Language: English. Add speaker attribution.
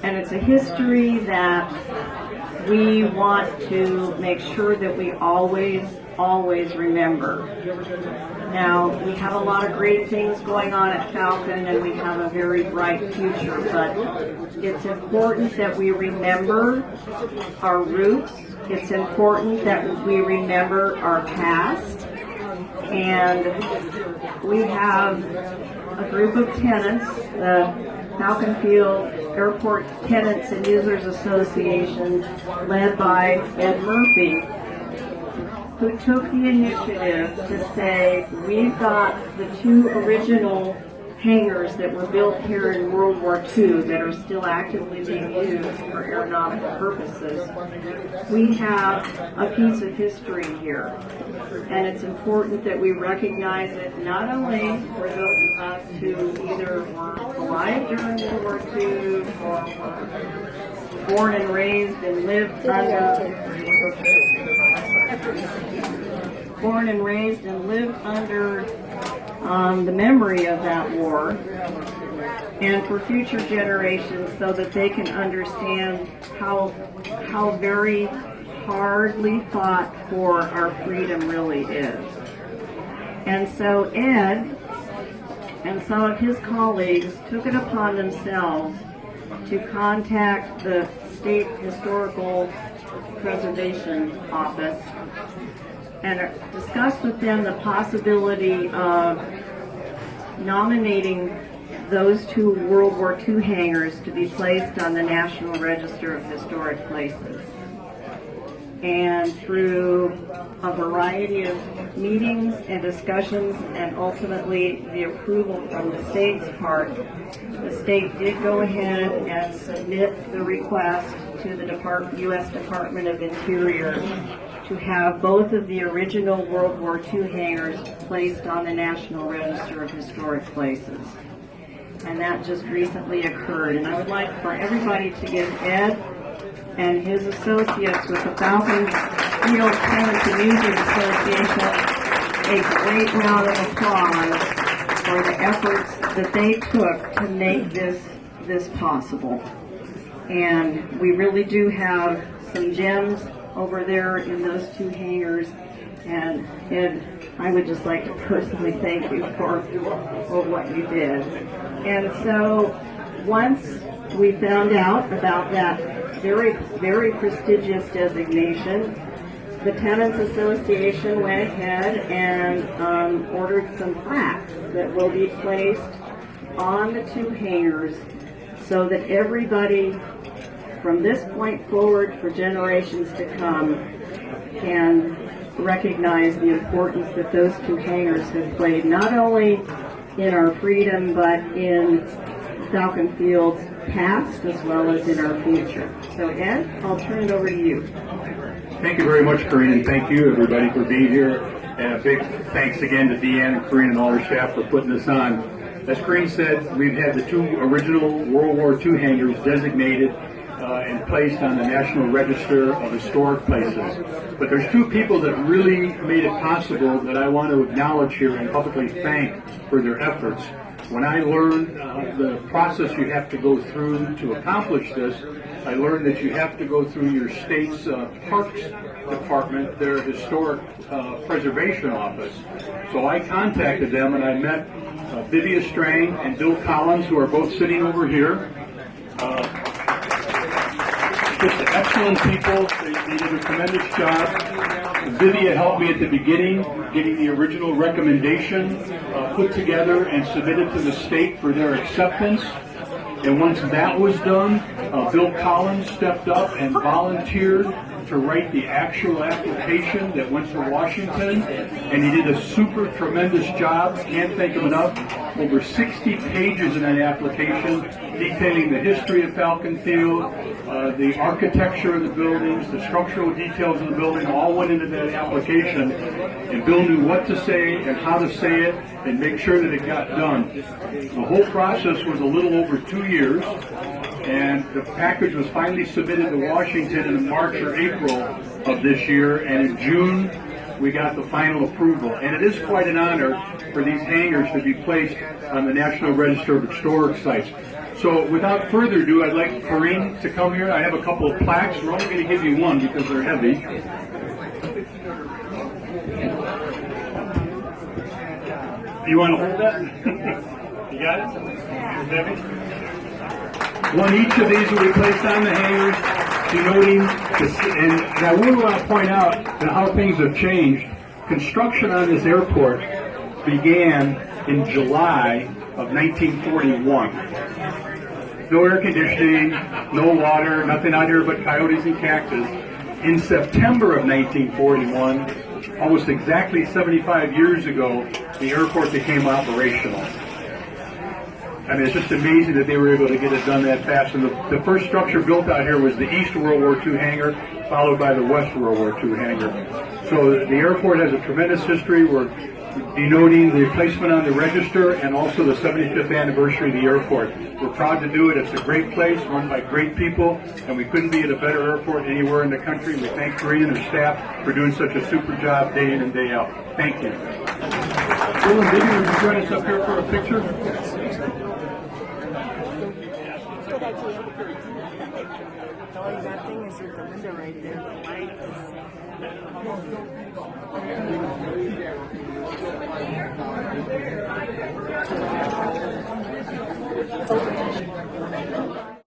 Speaker 1: And it's a history that we want to make sure that we always remember. Now, we have a lot of great things going on at Falcon, and we have a very bright future, but it's important that we remember our roots. It's important that we remember our past. And we have a group of tenants, the Falcon Field Airport Tenants and Users Association, led by Ed Murphy, who took the initiative to say, we've got the two original hangars that were built here in World War II that are still actively being used for aeronautical purposes. We have a piece of history here, and it's important that we recognize it not only for those of us who either were alive during World War II or were born and raised and lived under the memory of that war, and for future generations so that they can understand how very hardly fought for our freedom really is. And so Ed and some of his colleagues took it upon themselves to contact the State Historical Preservation Office and discussed with them the possibility of nominating those two World War II hangars to be placed on the National Register of Historic Places. And through a variety of meetings and discussions and ultimately the approval from the state's part, the state did go ahead and submit the request to the U.S. Department of Interior to have both of the original World War II hangars placed on the National Register of Historic Places. And that just recently occurred. And I would like for everybody to give Ed and his associates with the Falcon Field Tenants and Users Association a great round of applause for the efforts that they took to make this possible. And we really do have some gems over there in those two hangars, and Ed, I would just like to personally thank you for what you did. And so once we found out about that very prestigious designation, the Tenants Association went ahead and ordered some plaques that will be placed on the two hangars so that everybody from this point forward for generations to come can recognize the importance that those two hangars have played, not only in our freedom, but in Falcon Field's past as well as in our future. So Ed, I'll turn it over to you.
Speaker 2: Thank you very much, Corinne, and thank you everybody for being here. And a big thanks again to Deanne and Corinne and all their staff for putting this on. As Corinne said, we've had the two original World War II hangars designated and placed on the National Register of Historic Places. But there's two people that really made it possible that I want to acknowledge here and publicly thank for their efforts. When I learned the process you have to go through to accomplish this, I learned that you have to go through your state's Parks Department, their Historic Preservation Office. So I contacted them and I met Vivian Strang and Bill Collins, who are both sitting over here. Just excellent people. They did a tremendous job. Vivian helped me at the beginning, getting the original recommendation put together and submitted to the state for their acceptance. And once that was done, Bill Collins stepped up and volunteered to write the actual application that went to Washington, and he did a super tremendous job. Can't thank him enough. Over 60 pages in that application detailing the history of Falcon Field, the architecture of the buildings, the structural details of the building, all went into that application. And Bill knew what to say and how to say it and make sure that it got done. The whole process was a little over 2 years. And the package was finally submitted to Washington in March or April of this year, and in June we got the final approval. And it is quite an honor for these hangars to be placed on the National Register of Historic Sites. So without further ado, I'd like Corinne to come here. I have a couple of plaques. We're only going to give you one because they're heavy. You want to hold that? You got it? It's heavy? One each of these will be placed on the hangars, denoting, and I would want to point out that how things have changed. Construction on this airport began in July of 1941. No air conditioning, no water, nothing out here but coyotes and cactus. In September of 1941, almost exactly 75 years ago, the airport became operational. I mean, it's just amazing that they were able to get it done that fast. And the first structure built out here was the East World War II hangar, followed by the West World War II hangar. So the airport has a tremendous history. We're denoting the placement on the register and also the 75th anniversary of the airport. We're proud to do it. It's a great place run by great people, and we couldn't be at a better airport anywhere in the country. We thank Corinne and her staff for doing such a super job day in and day out. Thank you. Bill and Vicky, would you join us up here for a picture?
Speaker 3: That thing is with the window right there. The light is...